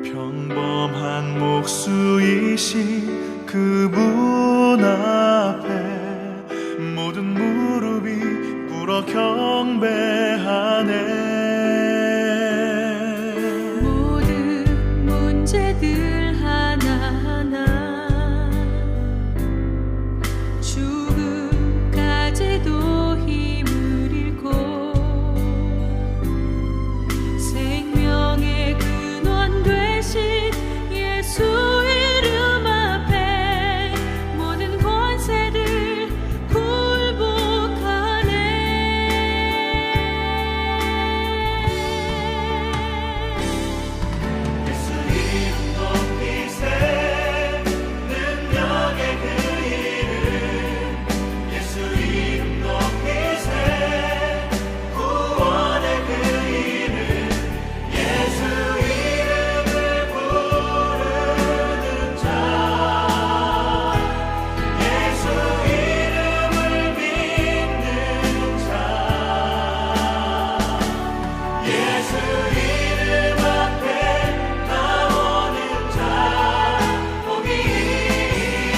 평범한 목수이신 그분 앞에 모든 무릎이 꿇어 경배하네. 모든 문제들 하나하나 죽음까지도 힘을 잃고 생명의 근원 되신 예수 이름 앞에 모든 권세를 굴복하네. 예수 이름 높이세 능력의 그 이름. 예수 이름 높이세 구원의 그 이름. 예수 이름을 부르는 자, 예수 이름을 믿는 자, 예수 이름 앞에 나오는 자 복이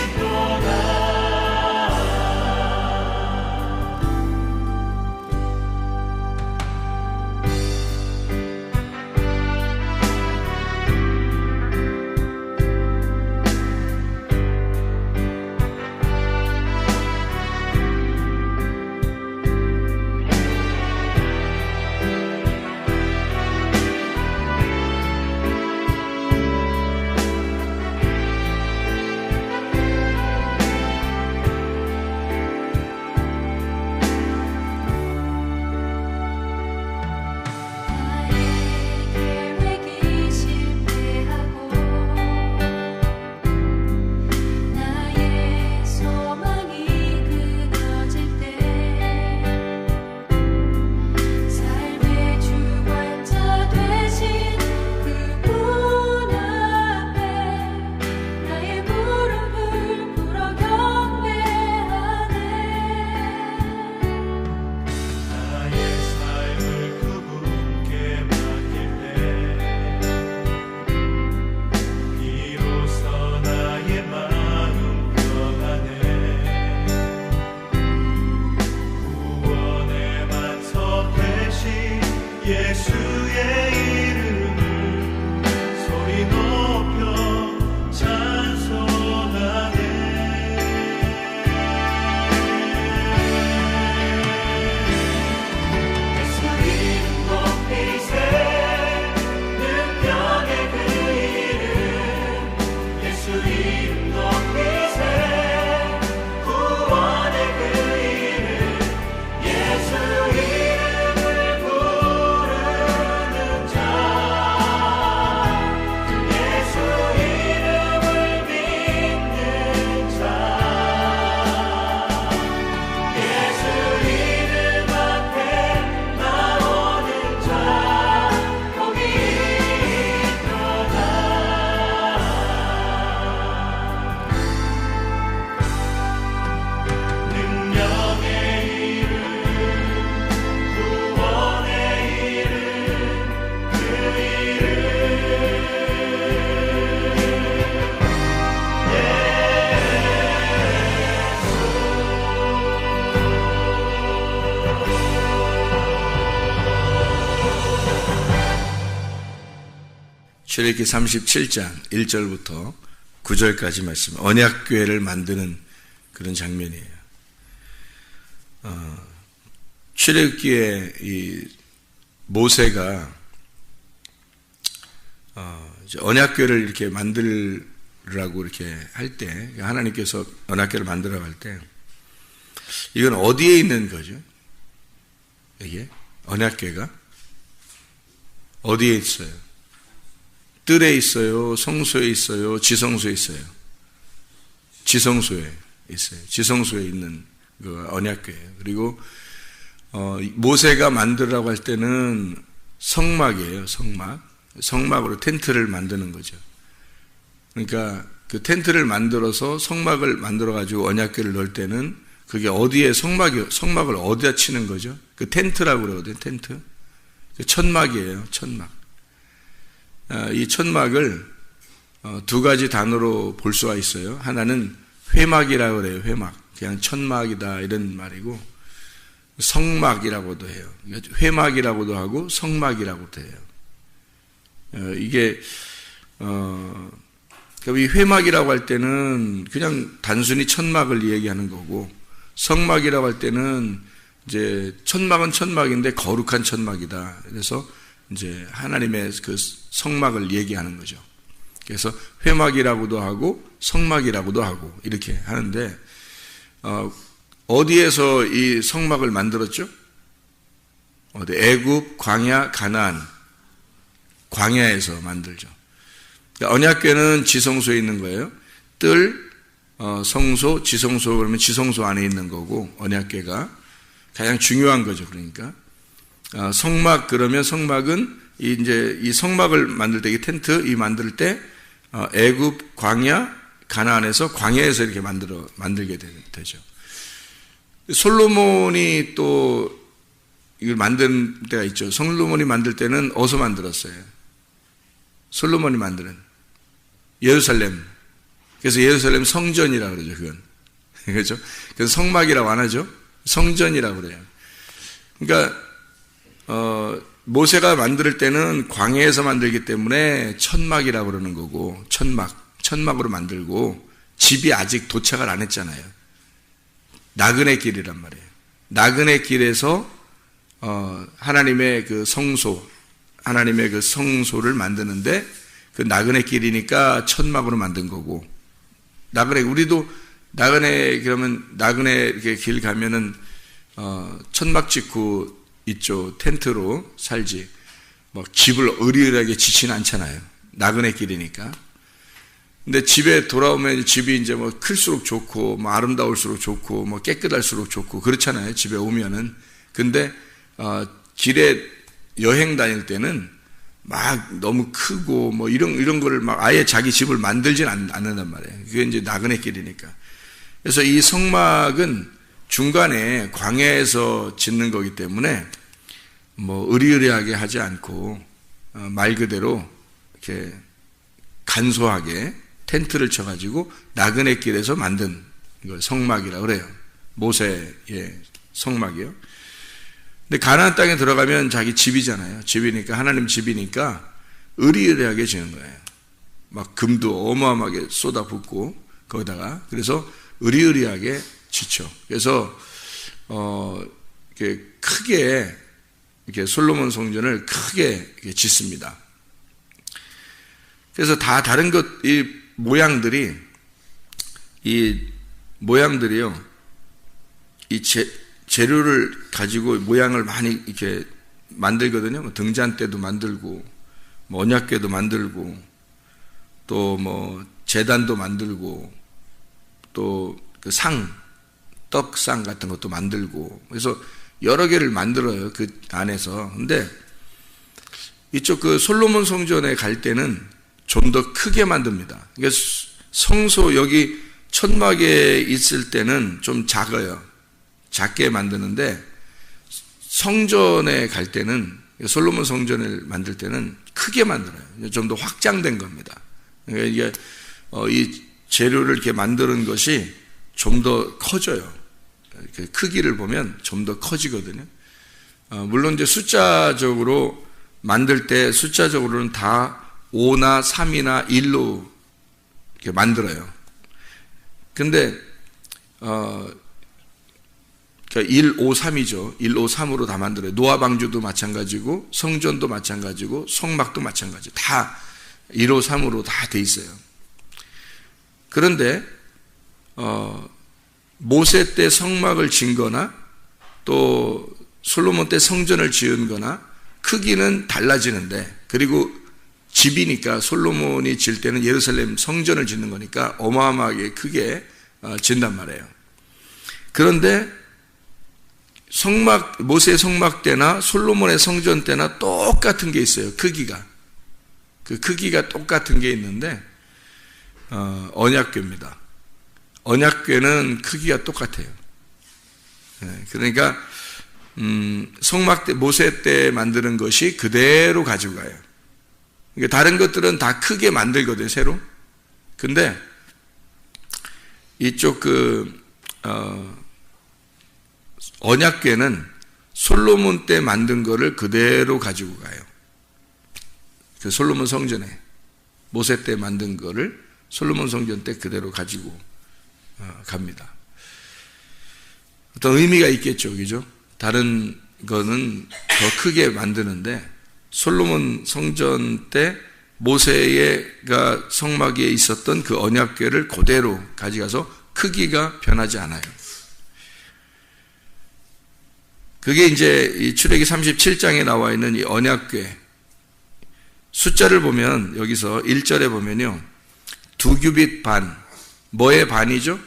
있도다. 나의 계획이 실패하고 나의 소망이 끊어질 때 삶의 주관자 되신 그분 앞에 나의 무릎을 꿇어 경배하네. 나의 삶을 그분께 맡길 때 비로소 나의 마음 변하네. 구원의 반석 되신 예수의 이름을 소리 높여 찬송하네. 예수 이름 높이세 능력의 그 이름. 예수 이름 높이세 구원의 그 이름. 예수 이름을 부르는 자, 예수 이름을 믿는 자, 예수 이름 앞에 나오는 자 복이 있도다. 능력의 이름, 구원의 이름, 그 이름 출애굽기 37장 1절부터 9절까지 말씀, 언약궤를 만드는 그런 장면이에요. 출애굽기에 이 모세가 이제 언약궤를 이렇게 만들라고 이렇게 할 때, 하나님께서 언약궤를 만들어 갈 때, 이건 어디에 있는 거죠? 이게 언약궤가 어디에 있어요? 뜰에 있어요? 성소에 있어요? 지성소에 있어요? 지성소에 있어요. 지성소에 있는 그 언약궤예요. 그리고 모세가 만들라고 할 때는 성막이에요. 성막으로 텐트를 만드는 거죠. 그러니까 그 텐트를 만들어서 성막을 만들어 가지고 언약궤를 넣을 때는 그게 어디에 성막을 어디다 치는 거죠? 그 텐트라고 그러거든요. 텐트. 그 천막이에요. 천막. 이 천막을 두 가지 단어로 볼 수가 있어요. 하나는 회막이라고 그래요. 회막. 그냥 천막이다 이런 말이고, 성막이라고도 해요. 회막이라고도 하고 성막이라고도 해요. 이게 이 회막이라고 할 때는 그냥 단순히 천막을 얘기하는 거고, 성막이라고 할 때는 이제 천막은 천막인데 거룩한 천막이다. 그래서 이제 하나님의 그 성막을 얘기하는 거죠. 그래서 회막이라고도 하고 성막이라고도 하고 이렇게 하는데, 어디에서 이 성막을 만들었죠? 어디? 애굽, 광야, 가나안. 광야에서 만들죠. 언약궤는 지성소에 있는 거예요. 뜰, 성소, 지성소 그러면 지성소 안에 있는 거고, 언약궤가 가장 중요한 거죠. 그러니까 성막 그러면 성막은 이제 이 성막을 만들 때, 이 텐트 이 만들 때 애굽, 광야, 가나안에서 광야에서 이렇게 만들게 되죠. 솔로몬이 또 이걸 만든 때가 있죠. 솔로몬이 만들 때는 어디서 만들었어요? 솔로몬이 만드는 예루살렘. 그래서 예루살렘 성전이라고 그러죠. 그건. 그렇죠? 그래서 성막이라고 안 하죠. 성전이라고 그래요. 그러니까 모세가 만들 때는 광야에서 만들기 때문에 천막이라고 그러는 거고, 천막으로 만들고, 집이 아직 도착을 안 했잖아요. 나그네 길이란 말이에요. 나그네 길에서 하나님의 그 하나님의 그 성소를 만드는데, 그 나그네 길이니까 천막으로 만든 거고, 우리도 나그네 그러면 나그네 이렇게 길 가면은 천막 짓고 있죠. 텐트로 살지. 막 집을 으리으리하게 짓지는 않잖아요. 나그네 길이니까. 근데 집에 돌아오면 집이 이제 뭐 클수록 좋고, 뭐 아름다울수록 좋고, 뭐 깨끗할수록 좋고 그렇잖아요. 집에 오면은. 근데 길에 여행 다닐 때는 막 너무 크고 뭐 이런 거를 막 아예 자기 집을 만들진 않는단 말이에요. 그게 이제 나그네 길이니까. 그래서 이 성막은 중간에 광야에서 짓는 거기 때문에 뭐 으리으리하게 하지 않고 말 그대로 이렇게 간소하게 텐트를 쳐가지고 나그네 길에서 만든 이걸 성막이라고 그래요. 모세의 성막이요. 근데 가나안 땅에 들어가면 자기 집이잖아요. 집이니까, 하나님 집이니까 으리으리하게 지는 거예요. 막 금도 어마어마하게 쏟아붓고 거기다가, 그래서 으리으리하게 짓죠. 그래서 이렇게 크게 이렇게 솔로몬 성전을 크게 이렇게 짓습니다. 그래서 다 다른 이 모양들이요, 이 재료를 가지고 모양을 많이 이렇게 만들거든요. 뭐 등잔대도 만들고, 뭐 언약궤도 만들고, 또 뭐 제단도 만들고, 또 그 떡상 같은 것도 만들고, 그래서 여러 개를 만들어요. 그 안에서. 근데 이쪽 그 솔로몬 성전에 갈 때는 좀 더 크게 만듭니다. 그러니까 성소 여기 천막에 있을 때는 좀 작아요. 작게 만드는데 성전에 갈 때는, 솔로몬 성전을 만들 때는 크게 만들어요. 좀 더 확장된 겁니다. 그러니까 이게 이 재료를 이렇게 만드는 것이 좀 더 커져요. 크기를 보면 좀 더 커지거든요. 물론 이제 숫자적으로 만들 때 숫자적으로는 다 5나 3이나 1로 이렇게 만들어요. 근데 그러니까 1, 5, 3이죠. 1, 5, 3으로 다 만들어요. 노아 방주도 마찬가지고, 성전도 마찬가지고, 성막도 마찬가지. 다 1, 5, 3으로 다 돼 있어요. 그런데 모세 때 성막을 진 거나 또 솔로몬 때 성전을 지은 거나 크기는 달라지는데, 그리고 집이니까 솔로몬이 질 때는 예루살렘 성전을 짓는 거니까 어마어마하게 크게 짓단 말이에요. 그런데 모세의 성막 때나 솔로몬의 성전 때나 똑같은 게 있어요. 크기가. 그 크기가 똑같은 게 있는데, 언약궤입니다. 언약궤는 크기가 똑같아요. 그러니까, 성막 때, 모세 때 만드는 것이 그대로 가지고 가요. 그러니까 다른 것들은 다 크게 만들거든요, 새로. 근데 이쪽 언약궤는 솔로몬 때 만든 거를 그대로 가지고 가요. 그 솔로몬 성전에 모세 때 만든 거를 솔로몬 성전 때 그대로 가지고 갑니다. 어떤 의미가 있겠죠, 그죠? 다른 거는 더 크게 만드는데 솔로몬 성전 때 모세가 성막 위에 있었던 그 언약궤를 그대로 가져가서 크기가 변하지 않아요. 그게 이제 이 출애기 37장에 나와 있는 이 언약궤. 숫자를 보면 여기서 1절에 보면요. 2규빗 반. 뭐의 반이죠?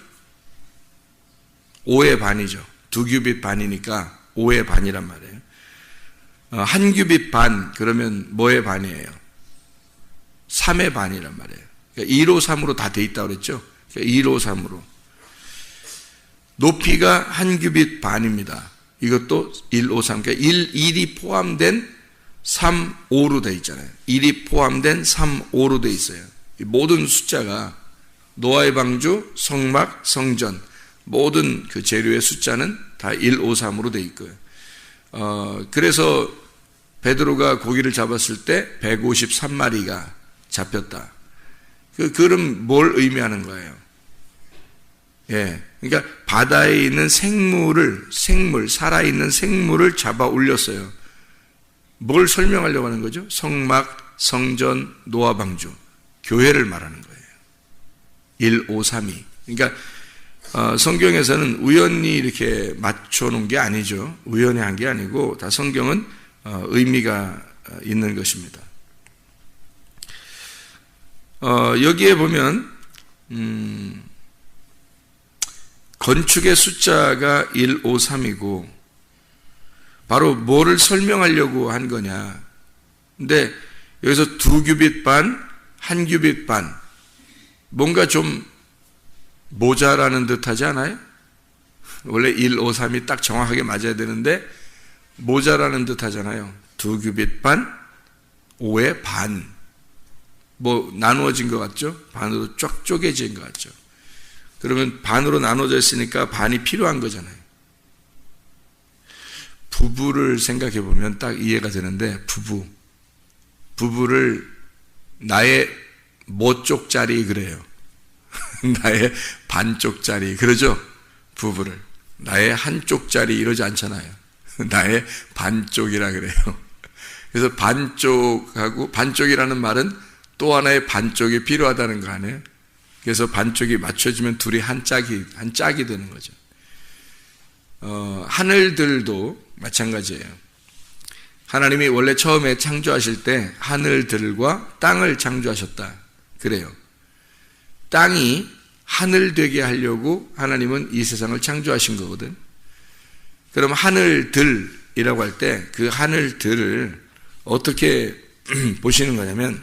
5의 반이죠. 2규빗 반이니까 5의 반이란 말이에요. 1규빗 반 그러면 뭐의 반이에요? 3의 반이란 말이에요. 그러니까 1, 5, 3으로 다 돼 있다고 그랬죠? 그러니까 1, 5, 3으로. 높이가 1규빗 반입니다. 이것도 1, 5, 3. 그러니까 1이 포함된 3, 5로 돼 있잖아요. 1이 포함된 3, 5로 돼 있어요. 이 모든 숫자가 노아의 방주, 성막, 성전 모든 그 재료의 숫자는 다 1, 5, 3으로 돼 있고요. 그래서 베드로가 고기를 잡았을 때 153마리가 잡혔다. 그럼 뭘 의미하는 거예요? 예. 그러니까 바다에 있는 생물, 살아있는 생물을 잡아 올렸어요. 뭘 설명하려고 하는 거죠? 성막, 성전, 노아 방주, 교회를 말하는 거예요. 1, 5, 3, 2. 그러니까 성경에서는 우연히 이렇게 맞춰놓은 게 아니죠. 우연히 한 게 아니고 다 성경은 의미가 있는 것입니다. 여기에 보면 건축의 숫자가 1, 5, 3이고 바로 뭐를 설명하려고 한 거냐. 근데 여기서 2규빗 반, 1규빗 반 뭔가 좀 모자라는 듯 하지 않아요? 원래 1, 5, 3이 딱 정확하게 맞아야 되는데 모자라는 듯 하잖아요. 2규빗 반, 5의 반. 뭐 나누어진 것 같죠? 반으로 쫙 쪼개진 것 같죠? 그러면 반으로 나눠져 있으니까 반이 필요한 거잖아요. 부부를 생각해 보면 딱 이해가 되는데 부부를 나의 뭐 쪽짜리 그래요. 나의 반쪽짜리 그러죠? 부부를 나의 한쪽짜리 이러지 않잖아요. 나의 반쪽이라 그래요. 그래서 반쪽이라는 말은 또 하나의 반쪽이 필요하다는 거 아니에요? 그래서 반쪽이 맞춰지면 둘이 한 짝이 되는 거죠. 하늘들도 마찬가지예요. 하나님이 원래 처음에 창조하실 때 하늘들과 땅을 창조하셨다. 그래요. 땅이 하늘 되게 하려고 하나님은 이 세상을 창조하신 거거든. 그럼 하늘들이라고 할 때 그 하늘들을 어떻게 보시는 거냐면,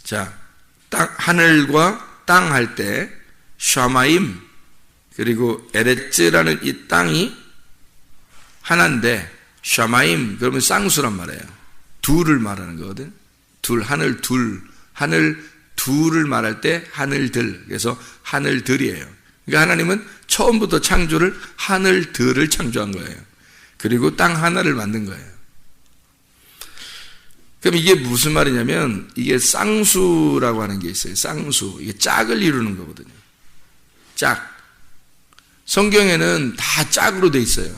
자, 하늘과 땅 할 때 샤마임 그리고 에레츠라는 이 땅이 하나인데 샤마임 그러면 쌍수란 말이에요. 둘을 말하는 거거든. 하늘 둘을 말할 때 하늘들, 그래서 하늘들이에요. 그러니까 하나님은 처음부터 창조를 하늘들을 창조한 거예요. 그리고 땅 하나를 만든 거예요. 그럼 이게 무슨 말이냐면 이게 쌍수라고 하는 게 있어요. 쌍수. 이게 짝을 이루는 거거든요. 짝. 성경에는 다 짝으로 돼 있어요.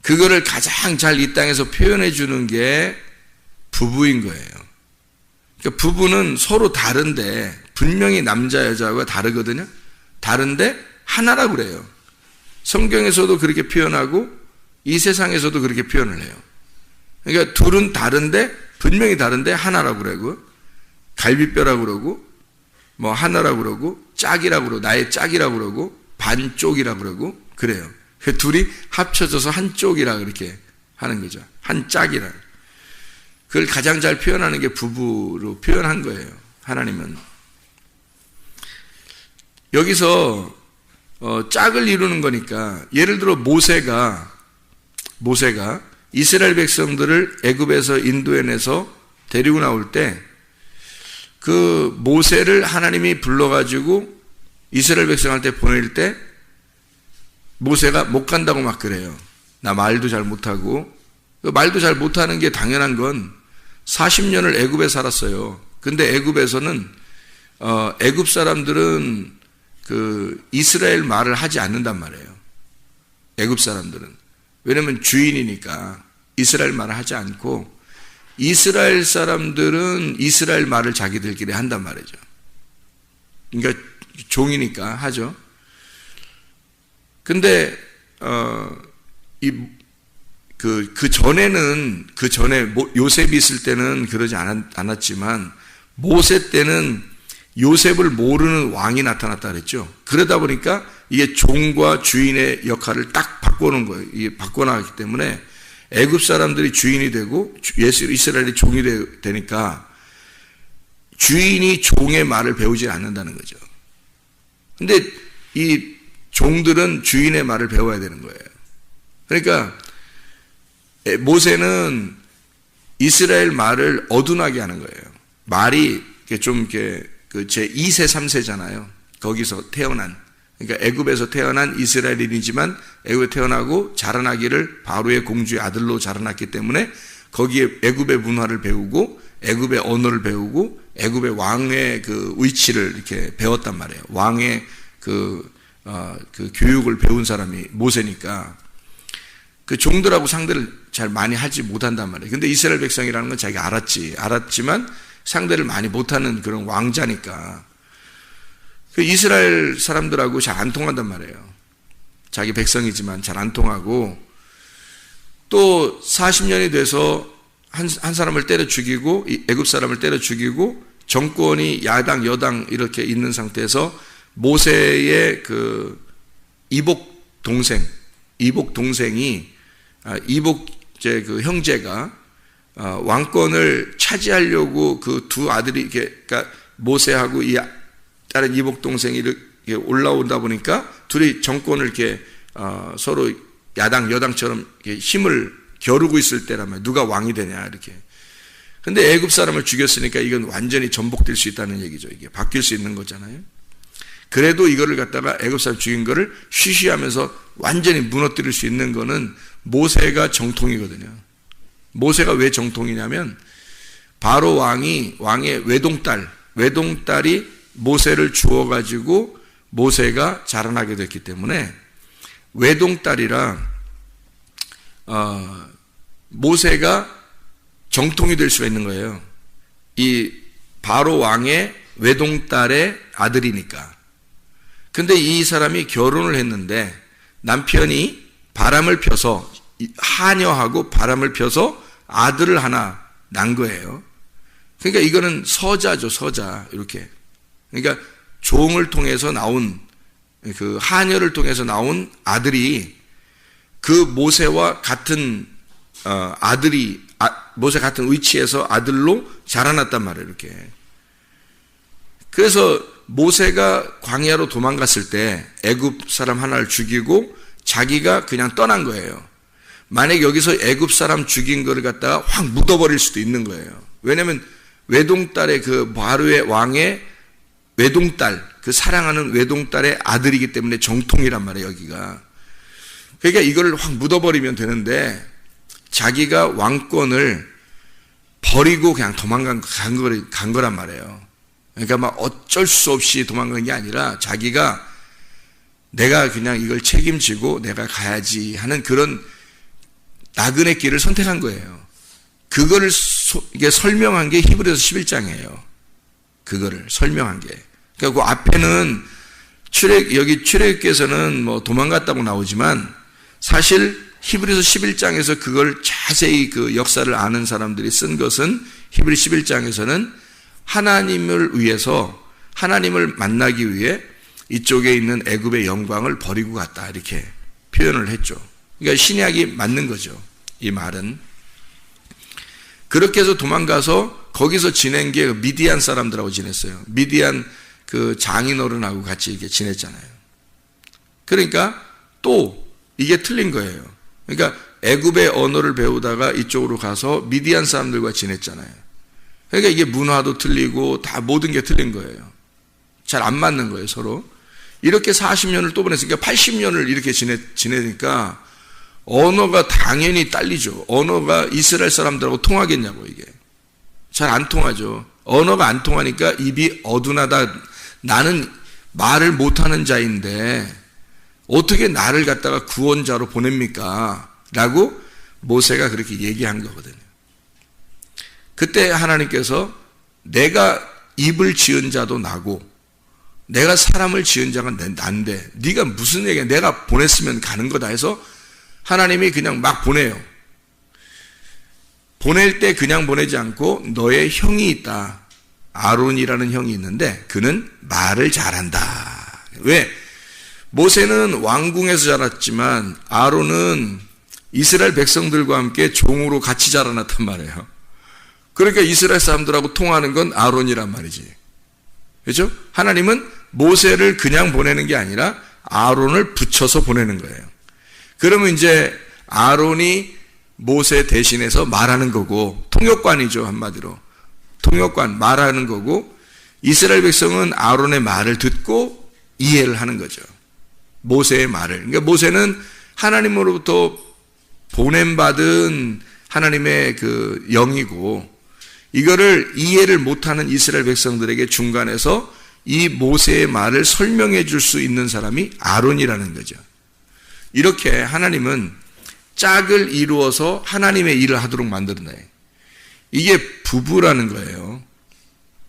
그거를 가장 잘 이 땅에서 표현해 주는 게 부부인 거예요. 그러니까 부부는 서로 다른데 분명히 남자 여자가 다르거든요. 다른데 하나라고 그래요. 성경에서도 그렇게 표현하고 이 세상에서도 그렇게 표현을 해요. 그러니까 둘은 다른데 분명히 다른데 하나라고 그러고 갈비뼈라고 그러고 뭐 하나라고 그러고 짝이라고 그러고 나의 짝이라고 그러고 반쪽이라고 그러고 그래요. 그 둘이 합쳐져서 한쪽이라 그렇게 하는 거죠. 한 짝이라. 그걸 가장 잘 표현하는 게 부부로 표현한 거예요. 하나님은. 여기서 짝을 이루는 거니까 예를 들어 모세가 이스라엘 백성들을 애굽에서 인도해내서 데리고 나올 때 그 모세를 하나님이 불러가지고 이스라엘 백성한테 보낼 때 모세가 못 간다고 막 그래요. 나 말도 잘 못하고. 말도 잘 못하는 게 당연한 건 40년을 애굽에 살았어요. 근데 애굽에서는 애굽 사람들은 그 이스라엘 말을 하지 않는단 말이에요. 애굽 사람들은. 왜냐면 주인이니까 이스라엘 말을 하지 않고 이스라엘 사람들은 이스라엘 말을 자기들끼리 한단 말이죠. 그러니까 종이니까 하죠. 근데 그 전에 요셉이 있을 때는 그러지 않았지만 모세 때는 요셉을 모르는 왕이 나타났다 그랬죠. 그러다 보니까 이게 종과 주인의 역할을 딱 바꿔놓은 거예요. 이게 바꿔나갔기 때문에 애굽 사람들이 주인이 되고 이스라엘이 종이 되니까 주인이 종의 말을 배우지 않는다는 거죠. 근데 이 종들은 주인의 말을 배워야 되는 거예요. 그러니까 모세는 이스라엘 말을 어둔하게 하는 거예요. 말이 좀 이렇게 제 2세, 3세잖아요. 거기서 태어난. 그러니까 애굽에서 태어난 이스라엘인이지만 애굽에 태어나고 자라나기를 바로의 공주의 아들로 자라났기 때문에 거기에 애굽의 문화를 배우고 애굽의 언어를 배우고 애굽의 왕의 그 위치를 이렇게 배웠단 말이에요. 왕의 그 교육을 배운 사람이 모세니까 그 종들하고 상대를 잘 많이 하지 못한단 말이에요. 근데 이스라엘 백성이라는 건 자기가 알았지만 상대를 많이 못하는 그런 왕자니까 그 이스라엘 사람들하고 잘 안 통한단 말이에요. 자기 백성이지만 잘 안 통하고 또 40년이 돼서 한 사람을 때려 죽이고 애굽 사람을 때려 죽이고 정권이 야당 여당 이렇게 있는 상태에서 모세의 그 이복 동생이 그 형제가 왕권을 차지하려고 그 두 아들이 그러니까 모세하고 이 다른 이복 동생이 이렇게 올라오다 보니까 둘이 정권을 이렇게 서로 야당 여당처럼 이렇게 힘을 겨루고 있을 때라면 누가 왕이 되냐 이렇게. 근데 애굽 사람을 죽였으니까 이건 완전히 전복될 수 있다는 얘기죠. 이게 바뀔 수 있는 거잖아요. 그래도 이거를 갖다가 애굽 사람 죽인 거를 쉬쉬하면서 완전히 무너뜨릴 수 있는 거는 모세가 정통이거든요. 모세가 왜 정통이냐면 바로 왕의 외동딸이 모세를 주어가지고 모세가 자라나게 됐기 때문에 외동딸이라 모세가 정통이 될 수가 있는 거예요. 이 바로 왕의 외동딸의 아들이니까. 근데 이 사람이 결혼을 했는데 남편이 바람을 펴서 하녀하고 바람을 펴서 아들을 하나 난 거예요. 그러니까 이거는 서자죠, 서자. 이렇게. 그러니까 종을 통해서 나온 그 하녀를 통해서 나온 아들이 그 모세와 같은 모세 같은 위치에서 아들로 자라났단 말이에요. 이렇게. 그래서 모세가 광야로 도망갔을 때 애굽 사람 하나를 죽이고 자기가 그냥 떠난 거예요. 만약 여기서 애굽 사람 죽인 거를 갖다가 확 묻어버릴 수도 있는 거예요. 왜냐하면 외동딸의 그 바로의 왕의 외동딸, 그 사랑하는 외동딸의 아들이기 때문에 정통이란 말이에요, 여기가. 그러니까 이걸 확 묻어버리면 되는데 자기가 왕권을 버리고 그냥 간 거란 말이에요. 그러니까 막 어쩔 수 없이 도망간 게 아니라 자기가 내가 그냥 이걸 책임지고 내가 가야지 하는 그런 나그네 길을 선택한 거예요. 그거를 이게 설명한 게 히브리서 11장이에요. 그거를 설명한 게. 그러니까 그 앞에는 여기 출애굽기에서는 뭐 도망갔다고 나오지만 사실 히브리서 11장에서 그걸 자세히 그 역사를 아는 사람들이 쓴 것은 히브리 11장에서는 하나님을 위해서 하나님을 만나기 위해 이쪽에 있는 애굽의 영광을 버리고 갔다 이렇게 표현을 했죠. 그러니까 신약이 맞는 거죠. 이 말은. 그렇게 해서 도망가서 거기서 지낸 게 미디안 사람들하고 지냈어요. 미디안 그 장인어른하고 같이 이렇게 지냈잖아요. 그러니까 또 이게 틀린 거예요. 그러니까 애굽의 언어를 배우다가 이쪽으로 가서 미디안 사람들과 지냈잖아요. 그러니까 이게 문화도 틀리고 다 모든 게 틀린 거예요. 잘 안 맞는 거예요, 서로. 이렇게 40년을 또 보냈으니까 80년을 이렇게 지내니까 언어가 당연히 딸리죠. 언어가 이스라엘 사람들하고 통하겠냐고, 이게. 잘 안 통하죠. 언어가 안 통하니까 입이 어둔하다. 나는 말을 못하는 자인데 어떻게 나를 갖다가 구원자로 보냅니까? 라고 모세가 그렇게 얘기한 거거든요. 그때 하나님께서 내가 입을 지은 자도 나고 내가 사람을 지은 자가 난데 네가 무슨 얘기야? 내가 보냈으면 가는 거다 해서 하나님이 그냥 막 보내요. 보낼 때 그냥 보내지 않고 너의 형이 있다. 아론이라는 형이 있는데 그는 말을 잘한다. 왜? 모세는 왕궁에서 자랐지만 아론은 이스라엘 백성들과 함께 종으로 같이 자라났단 말이에요. 그러니까 이스라엘 사람들하고 통하는 건 아론이란 말이지. 그렇죠? 하나님은 모세를 그냥 보내는 게 아니라 아론을 붙여서 보내는 거예요. 그러면 이제 아론이 모세 대신해서 말하는 거고, 통역관이죠, 한마디로. 통역관, 말하는 거고, 이스라엘 백성은 아론의 말을 듣고 이해를 하는 거죠. 모세의 말을. 그러니까 모세는 하나님으로부터 보냄받은 하나님의 그 영이고, 이거를 이해를 못하는 이스라엘 백성들에게 중간에서 이 모세의 말을 설명해 줄 수 있는 사람이 아론이라는 거죠. 이렇게 하나님은 짝을 이루어서 하나님의 일을 하도록 만들었네. 이게 부부라는 거예요.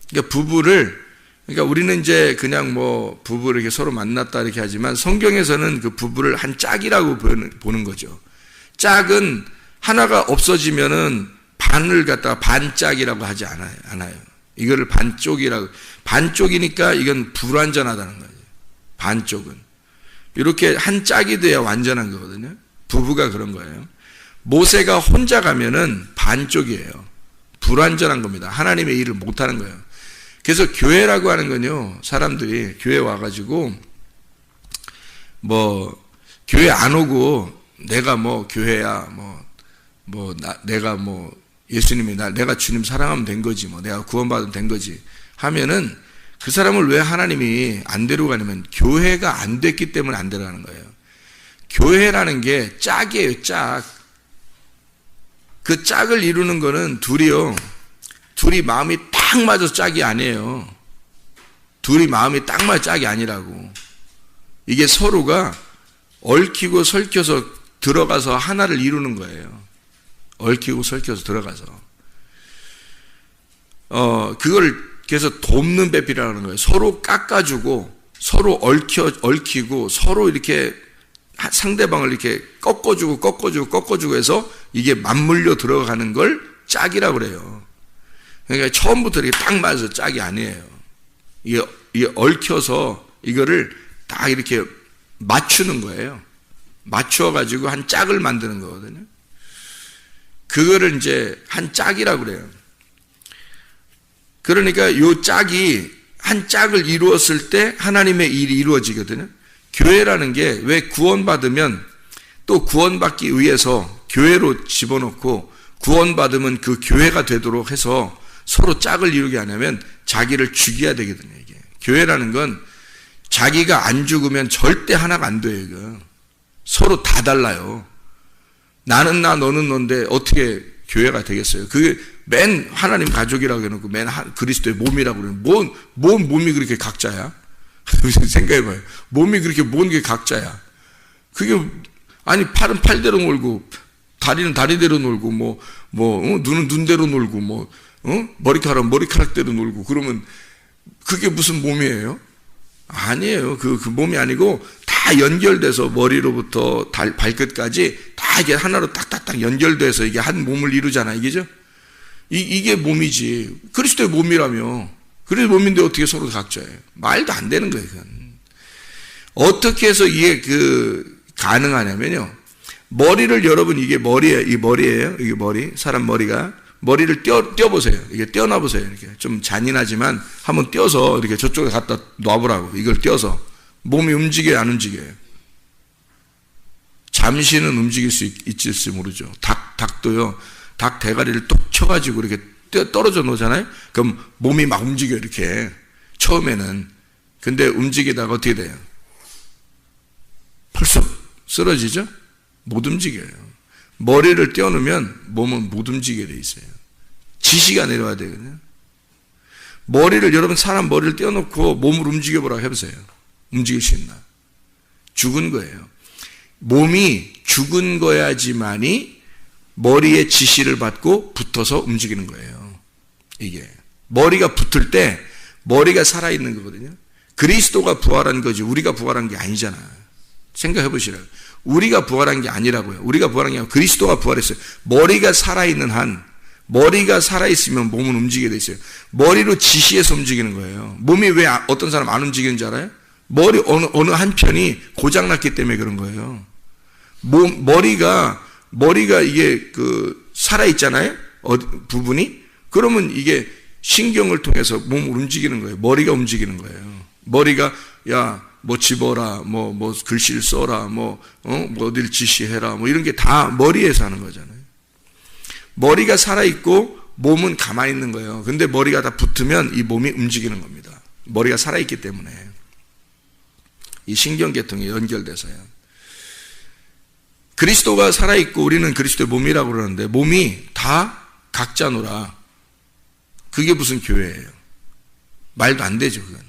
그러니까 부부를, 그러니까 우리는 이제 그냥 뭐 부부를 이렇게 서로 만났다 이렇게 하지만 성경에서는 그 부부를 한 짝이라고 보는 거죠. 짝은 하나가 없어지면은 반을 갖다가 반짝이라고 하지 않아요. 이거를 반쪽이라고. 반쪽이니까 이건 불완전하다는 거예요. 반쪽은. 이렇게 한 짝이 돼야 완전한 거거든요. 부부가 그런 거예요. 모세가 혼자 가면은 반쪽이에요. 불완전한 겁니다. 하나님의 일을 못하는 거예요. 그래서 교회라고 하는 건요, 사람들이 교회 와가지고 뭐 교회 안 오고 내가 뭐 교회야 내가 뭐 예수님이 내가 주님 사랑하면 된 거지, 뭐 내가 구원받으면 된 거지 하면은 그 사람을 왜 하나님이 안 데려가냐면 교회가 안 됐기 때문에 안 데려가는 거예요. 교회라는 게 짝이에요, 짝. 그 짝을 이루는 거는 둘이 마음이 딱 맞아서 짝이 아니에요. 둘이 마음이 딱 맞아 짝이 아니라고. 이게 서로가 얽히고 설켜서 들어가서 하나를 이루는 거예요. 얽히고 설켜서 들어가서. 그걸 그래서 돕는 배필이라는 거예요. 서로 깎아주고, 서로 얽히고, 서로 이렇게 상대방을 이렇게 꺾어주고 해서 이게 맞물려 들어가는 걸 짝이라고 그래요. 그러니까 처음부터 이렇게 딱 맞아서 짝이 아니에요. 이게 얽혀서 이거를 딱 이렇게 맞추는 거예요. 맞추어가지고 한 짝을 만드는 거거든요. 그거를 이제 한 짝이라고 그래요. 그러니까 요 짝이 한 짝을 이루었을 때 하나님의 일이 이루어지거든요. 교회라는 게 왜 구원받으면 또 구원받기 위해서 교회로 집어넣고 구원받으면 그 교회가 되도록 해서 서로 짝을 이루게 하냐면 자기를 죽여야 되거든요. 이게 교회라는 건 자기가 안 죽으면 절대 하나가 안 돼요. 이거. 서로 다 달라요. 나는 나 너는 너인데 어떻게 교회가 되겠어요? 그게 맨 하나님 가족이라고 해놓고 맨 그리스도의 몸이라고 그러는 뭔 몸이 그렇게 각자야? 생각해봐요. 몸이 그렇게 뭔 게 각자야? 그게 아니 팔은 팔대로 놀고 다리는 다리대로 놀고 눈은 눈대로 놀고 머리카락은 머리카락대로 놀고 그러면 그게 무슨 몸이에요? 아니에요. 그 몸이 아니고 다 연결돼서 머리로부터 발끝까지 다 이게 하나로 딱딱딱 연결돼서 이게 한 몸을 이루잖아. 이게죠? 이게 몸이지. 그리스도의 몸이라며. 그래서 몸인데 어떻게 서로 각자예요? 말도 안 되는 거예요. 그건. 어떻게 해서 이게 가능하냐면요. 머리를 여러분 이게 머리예요. 이게 머리. 사람 머리를 떼어보세요. 이게 떼어놔보세요. 이렇게. 좀 잔인하지만 한번 떼어서 이렇게 저쪽에 갖다 놔보라고. 이걸 떼어서. 몸이 움직여요, 안 움직여요? 잠시는 움직일 수 있을지 모르죠. 닭도요. 닭 대가리를 톡 쳐가지고 이렇게 떨어져 놓잖아요. 그럼 몸이 막 움직여 이렇게 처음에는. 근데 움직이다가 어떻게 돼요? 벌써 쓰러지죠? 못 움직여요. 머리를 떼어놓으면 몸은 못 움직이게 돼 있어요. 지시가 내려와야 되거든요. 머리를, 여러분 사람 머리를 떼어놓고 몸을 움직여보라고 해보세요. 움직일 수 있나? 죽은 거예요. 몸이 죽은 거야지만이 머리의 지시를 받고 붙어서 움직이는 거예요. 이게 머리가 붙을 때 머리가 살아있는 거거든요. 그리스도가 부활한 거지 우리가 부활한 게 아니잖아. 생각해 보시라고. 우리가 부활한 게 아니라고요. 우리가 부활한 게 아니라 그리스도가 부활했어요. 머리가 살아있는 한, 머리가 살아있으면 몸은 움직이게 돼 있어요. 머리로 지시해서 움직이는 거예요. 몸이 왜 어떤 사람 안 움직이는지 알아요? 머리 어느 한편이 고장났기 때문에 그런 거예요. 머리가 이게 살아있잖아요? 부분이? 그러면 이게 신경을 통해서 몸을 움직이는 거예요. 머리가 움직이는 거예요. 머리가, 뭐 집어라, 뭐 글씨를 써라, 뭐 어딜 지시해라, 뭐 이런 게 다 머리에서 하는 거잖아요. 머리가 살아있고 몸은 가만히 있는 거예요. 근데 머리가 다 붙으면 이 몸이 움직이는 겁니다. 머리가 살아있기 때문에. 이 신경계통이 연결돼서요. 그리스도가 살아있고 우리는 그리스도의 몸이라고 그러는데 몸이 다 각자노라. 그게 무슨 교회예요? 말도 안 되죠, 그건.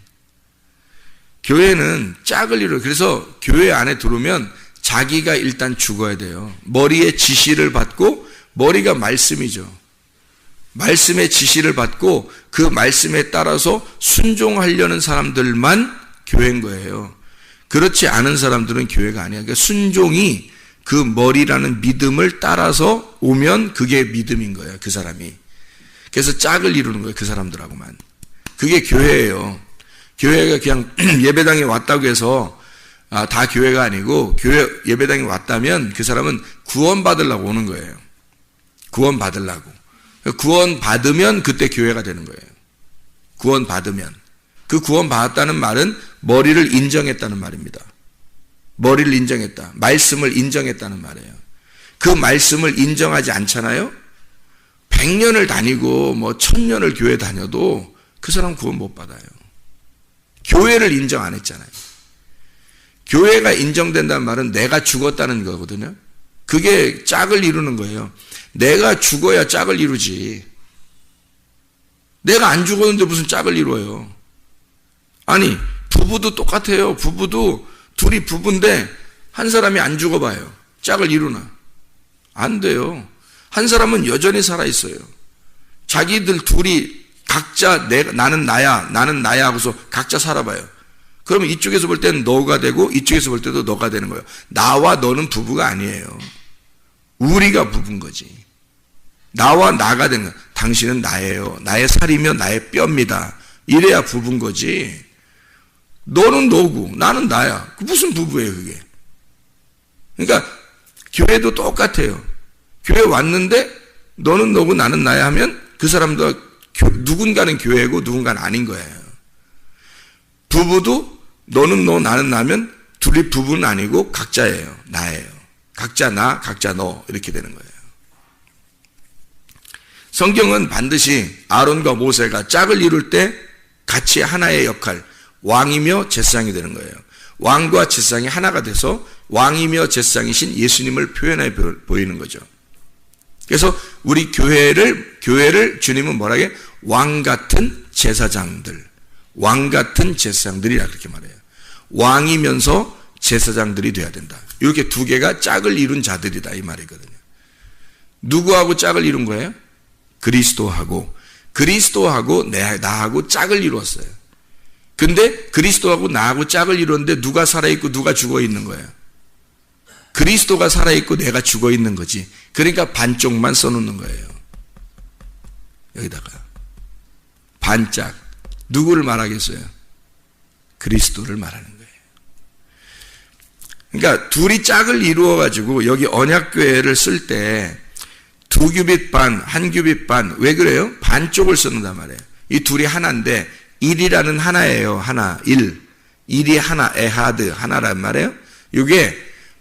교회는 짝을 이루어요. 그래서 교회 안에 들어오면 자기가 일단 죽어야 돼요. 머리의 지시를 받고, 머리가 말씀이죠. 말씀의 지시를 받고 그 말씀에 따라서 순종하려는 사람들만 교회인 거예요. 그렇지 않은 사람들은 교회가 아니야. 그러니까 순종이 그 머리라는 믿음을 따라서 오면 그게 믿음인 거예요, 그 사람이. 그래서 짝을 이루는 거예요, 그 사람들하고만. 그게 교회예요. 교회가 그냥 예배당에 왔다고 해서 다 교회가 아니고, 교회 예배당에 왔다면 그 사람은 구원 받으려고 오는 거예요. 구원 받으려고. 구원 받으면 그때 교회가 되는 거예요. 구원 받으면. 그 구원 받았다는 말은 머리를 인정했다는 말입니다. 머리를 인정했다. 말씀을 인정했다는 말이에요. 그 말씀을 인정하지 않잖아요? 100년을 다니고 1000년을 교회 다녀도 그 사람 구원 못 받아요. 교회를 인정 안 했잖아요. 교회가 인정된다는 말은 내가 죽었다는 거거든요. 그게 짝을 이루는 거예요. 내가 죽어야 짝을 이루지. 내가 안 죽었는데 무슨 짝을 이루어요. 아니, 부부도 똑같아요. 부부도 둘이 부부인데 한 사람이 안 죽어봐요. 짝을 이루나? 안 돼요. 한 사람은 여전히 살아있어요. 자기들 둘이 각자 나는 나야 하고서 각자 살아봐요. 그러면 이쪽에서 볼 때는 너가 되고 이쪽에서 볼 때도 너가 되는 거예요. 나와 너는 부부가 아니에요. 우리가 부부인 거지. 나와 나가 되는 거예요. 당신은 나예요. 나의 살이며 나의 뼈입니다. 이래야 부부인 거지. 너는 너고 나는 나야. 무슨 부부예요 그게. 그러니까 교회도 똑같아요. 교회 왔는데 너는 너고 나는 나야 하면 그 사람도 누군가는 교회고 누군가는 아닌 거예요. 부부도 너는 너 나는 나면 둘이 부부는 아니고 각자예요. 나예요. 각자 나 각자 너 이렇게 되는 거예요. 성경은 반드시 아론과 모세가 짝을 이룰 때 같이 하나의 역할, 왕이며 제사장이 되는 거예요. 왕과 제사장이 하나가 돼서 왕이며 제사장이신 예수님을 표현해 보이는 거죠. 그래서 우리 교회를 주님은 뭐라고 해요? 왕 같은 제사장들, 왕 같은 제사장들이라 그렇게 말해요. 왕이면서 제사장들이 돼야 된다. 이렇게 두 개가 짝을 이룬 자들이다 이 말이거든요. 누구하고 짝을 이룬 거예요? 그리스도하고 나하고 짝을 이루었어요. 근데 그리스도하고 나하고 짝을 이루었는데 누가 살아있고 누가 죽어있는 거예요? 그리스도가 살아있고 내가 죽어있는 거지. 그러니까 반쪽만 써놓는 거예요. 여기다가 반짝. 누구를 말하겠어요? 그리스도를 말하는 거예요. 그러니까 둘이 짝을 이루어가지고 여기 언약궤를 쓸 때 2규빗 반, 1규빗 반. 왜 그래요? 반쪽을 쓰는단 말이에요. 이 둘이 하나인데 1이라는 하나예요. 하나, 1. 1이 하나, 에하드, 하나란 말이에요. 이게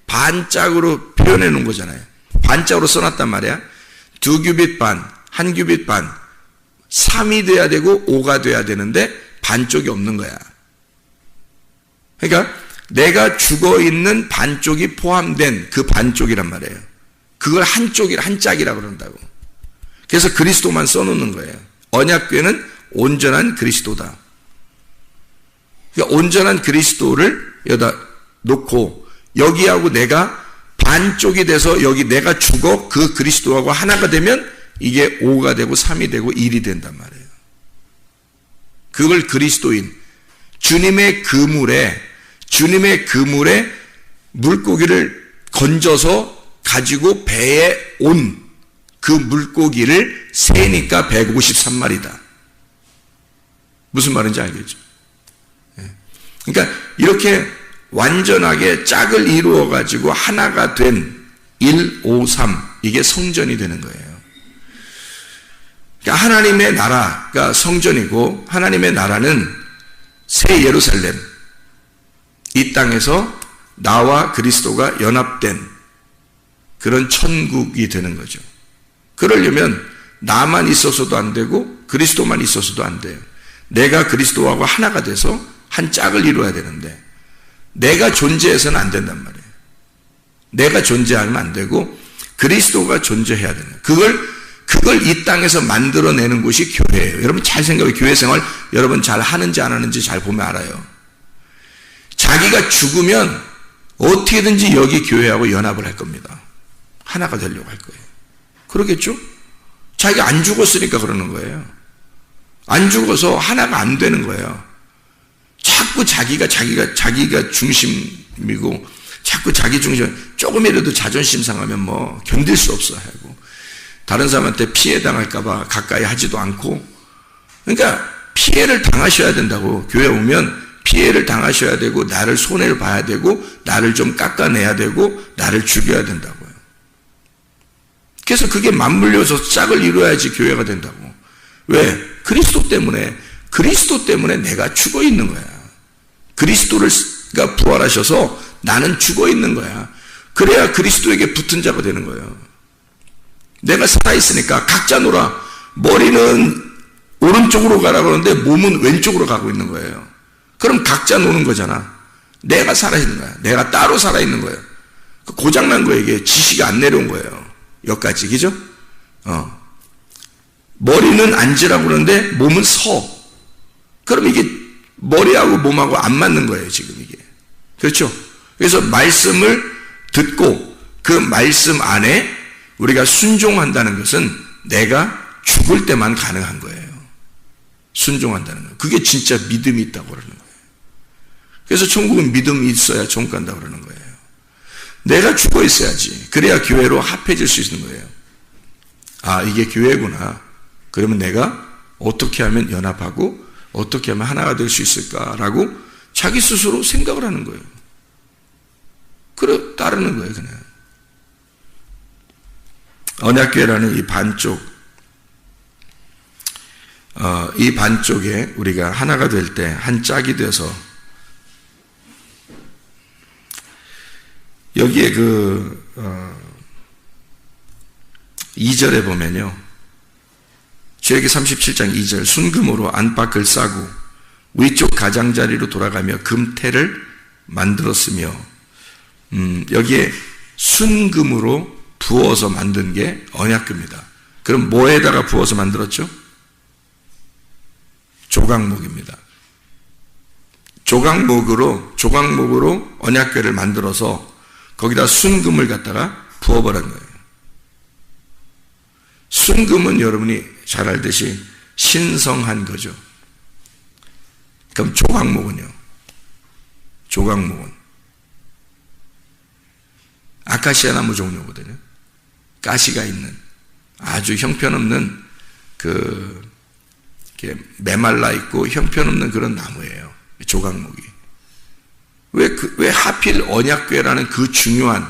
반짝으로 표현해 놓은 거잖아요. 반짝으로 써놨단 말이야. 2규빗 반, 1규빗 반. 3이 돼야 되고 5가 돼야 되는데 반쪽이 없는 거야. 그러니까 내가 죽어있는 반쪽이 포함된 그 반쪽이란 말이에요. 그걸 한 짝이라고 그런다고. 그래서 그리스도만 써놓는 거예요. 언약궤는 온전한 그리스도다. 그러니까 온전한 그리스도를 여기다 놓고 여기하고 내가 반쪽이 돼서 여기 내가 죽어 그 그리스도하고 하나가 되면 이게 5가 되고 3이 되고 1이 된단 말이에요. 그걸 그리스도인, 주님의 그물에 물고기를 건져서 가지고 배에 온 그 물고기를 세니까 153마리다. 무슨 말인지 알겠죠? 그러니까 이렇게 완전하게 짝을 이루어 가지고 하나가 된 1, 5, 3 이게 성전이 되는 거예요. 그러니까 하나님의 나라가 성전이고 하나님의 나라는 새 예루살렘, 이 땅에서 나와 그리스도가 연합된 그런 천국이 되는 거죠. 그러려면 나만 있어서도 안 되고 그리스도만 있어서도 안 돼요. 내가 그리스도하고 하나가 돼서 한 짝을 이루어야 되는데 내가 존재해서는 안 된단 말이에요. 내가 존재하면 안 되고 그리스도가 존재해야 되는 거예요. 그걸 이 땅에서 만들어내는 곳이 교회예요. 여러분 잘 생각해요. 교회 생활 여러분 잘 하는지 안 하는지 잘 보면 알아요. 자기가 죽으면 어떻게든지 여기 교회하고 연합을 할 겁니다. 하나가 되려고 할 거예요. 그러겠죠? 자기가 안 죽었으니까 그러는 거예요. 안 죽어서 하나가 안 되는 거예요. 자꾸 자기가 중심이고 자꾸 자기 중심, 조금이라도 자존심 상하면 뭐 견딜 수 없어 하고 다른 사람한테 피해 당할까봐 가까이 하지도 않고, 그러니까 피해를 당하셔야 된다고. 교회 오면 피해를 당하셔야 되고 나를 손해를 봐야 되고 나를 좀 깎아내야 되고 나를 죽여야 된다고요. 그래서 그게 맞물려서 짝을 이루어야지 교회가 된다고. 왜? 그리스도 때문에 내가 죽어 있는 거야. 그리스도가 부활하셔서 나는 죽어 있는 거야. 그래야 그리스도에게 붙은 자가 되는 거예요. 내가 살아있으니까 각자 놀아. 머리는 오른쪽으로 가라고 하는데 몸은 왼쪽으로 가고 있는 거예요. 그럼 각자 노는 거잖아. 내가 살아있는 거야. 내가 따로 살아있는 거예요. 고장난 거에게 지시가 안 내려온 거예요. 여기까지, 그죠? 머리는 앉으라고 그러는데 몸은 서. 그럼 이게 머리하고 몸하고 안 맞는 거예요, 지금 이게. 그렇죠? 그래서 말씀을 듣고 그 말씀 안에 우리가 순종한다는 것은 내가 죽을 때만 가능한 거예요. 순종한다는 거예요. 그게 진짜 믿음이 있다고 그러는 거예요. 그래서 천국은 믿음이 있어야 천국 간다고 그러는 거예요. 내가 죽어 있어야지. 그래야 교회로 합해질 수 있는 거예요. 아, 이게 교회구나. 그러면 내가 어떻게 하면 연합하고 어떻게 하면 하나가 될 수 있을까라고 자기 스스로 생각을 하는 거예요. 그래 따르는 거예요, 그냥. 언약궤라는 이 반쪽에 우리가 하나가 될 때 한 짝이 돼서 여기에 2절에 보면요. 주에게 37장 2절 순금으로 안팎을 싸고 위쪽 가장자리로 돌아가며 금태를 만들었으며 여기에 순금으로 부어서 만든 게 언약궤입니다. 그럼 뭐에다가 부어서 만들었죠? 조각목입니다. 조각목으로 언약궤를 만들어서 거기다 순금을 갖다가 부어버린 거예요. 순금은 여러분이 잘 알듯이 신성한 거죠. 그럼 조각목은요? 조각목은 아카시아 나무 종류거든요. 가시가 있는 아주 형편없는 메말라 있고 형편없는 그런 나무예요. 조각목이. 왜 하필 언약궤라는 그 중요한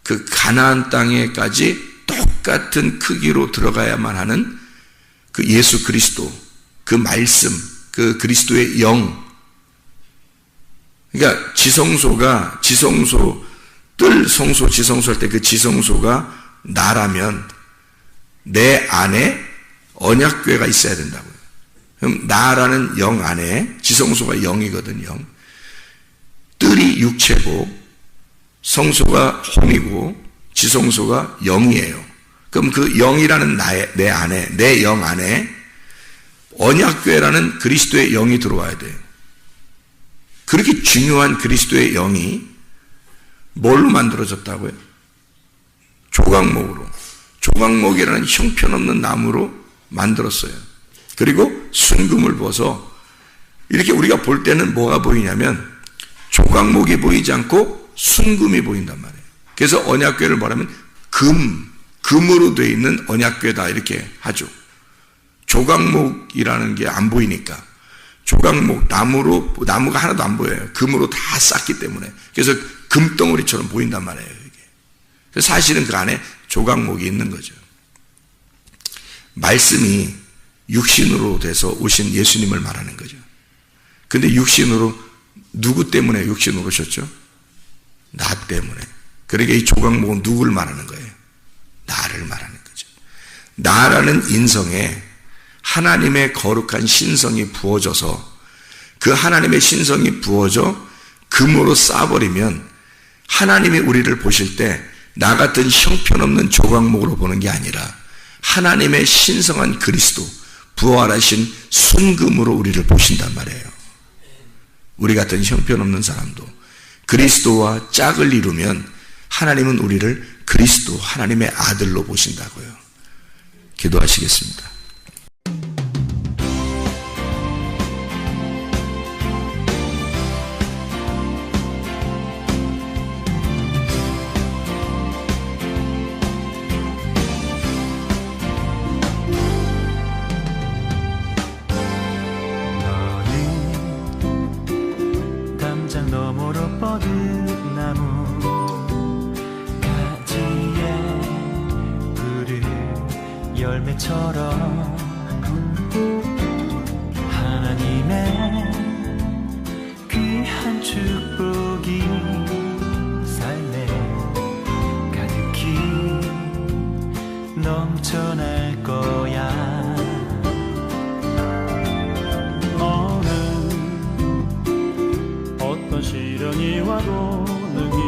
그 가나안 땅에까지 똑같은 크기로 들어가야만 하는 그 예수 그리스도, 그 말씀, 그 그리스도의 영. 그러니까 지성소 할 때 그 지성소가 나라면 내 안에 언약궤가 있어야 된다고요. 그럼 나라는 영 안에, 지성소가 영이거든, 영. 뜰이 육체고 성소가 혼이고 지성소가 영이에요. 그럼 그 영이라는 내 안에, 내 영 안에 언약궤라는 그리스도의 영이 들어와야 돼요. 그렇게 중요한 그리스도의 영이 뭘로 만들어졌다고요? 조각목으로. 조각목이라는 형편없는 나무로 만들었어요. 그리고 순금을 부어서 이렇게 우리가 볼 때는 뭐가 보이냐면 조각목이 보이지 않고 순금이 보인단 말이에요. 그래서 언약궤를 말하면 금으로 되어 있는 언약궤다 이렇게 하죠. 조각목이라는 게 안 보이니까 조각목, 나무가 하나도 안 보여요. 금으로 다 쌌기 때문에. 그래서 금덩어리처럼 보인단 말이에요. 이게. 사실은 그 안에 조각목이 있는 거죠. 말씀이 육신으로 돼서 오신 예수님을 말하는 거죠. 근데 육신으로, 누구 때문에 육신으로 오셨죠? 나 때문에. 그러니까 이 조각목은 누구를 말하는 거예요? 나를 말하는 거죠. 나라는 인성에 하나님의 거룩한 신성이 부어져서 그 하나님의 신성이 부어져 금으로 쌓아버리면 하나님이 우리를 보실 때 나 같은 형편없는 조각목으로 보는 게 아니라 하나님의 신성한 그리스도, 부활하신 순금으로 우리를 보신단 말이에요. 우리 같은 형편없는 사람도 그리스도와 짝을 이루면 하나님은 우리를 그리스도, 하나님의 아들로 보신다고요. 기도하시겠습니다. 열매처럼 하나님의 귀한 축복이 삶에 가득히 넘쳐날 거야. 너는 어떤 시련이 와도 능히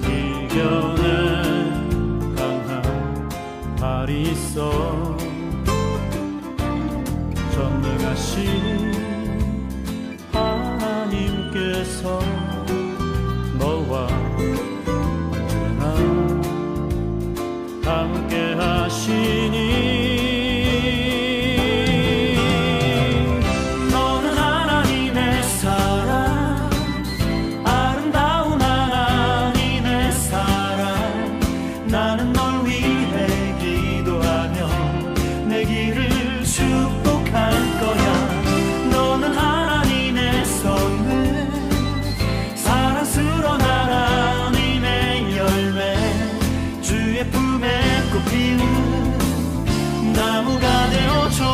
이겨내 발이 있어. 전능하신 하나님께서 너와 언제나 함께 하시니 너는 하나님의 사랑, 아름다운 하나님의 사랑. 나는 널 위해 내 길을 축복할 거야. 너는 하나님의 선물, 사랑스러운 하나님의 열매, 주의 품에 꽃피는 나무가 되어줘.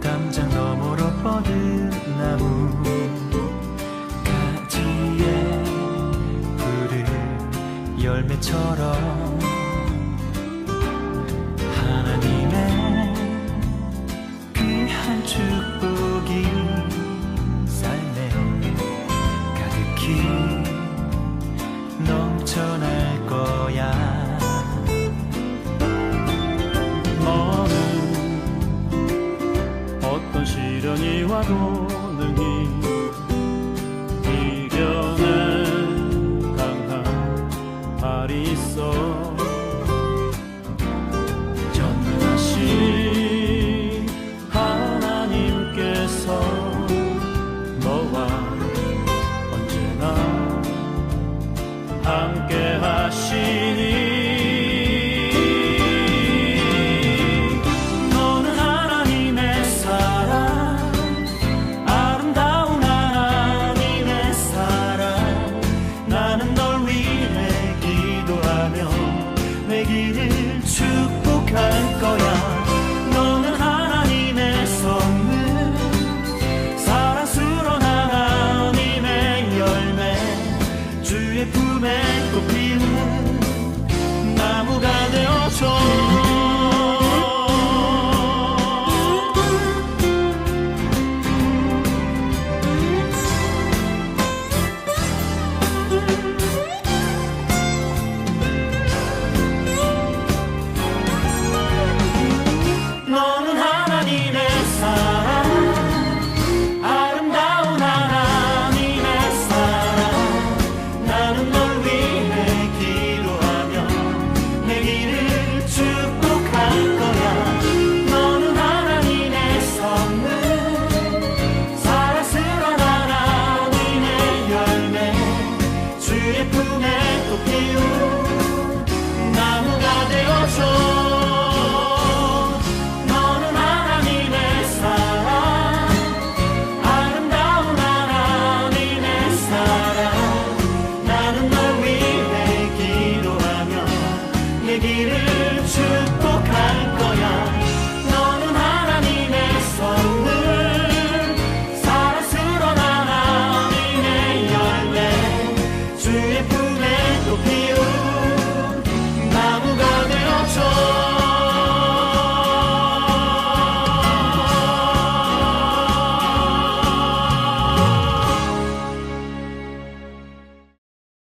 담장 너머로 뻗은 나무 가지에 푸른 열매처럼 하나님의 귀한 축복이 삶에 가득히 넘쳐날 거야. 어떤 시련이 와도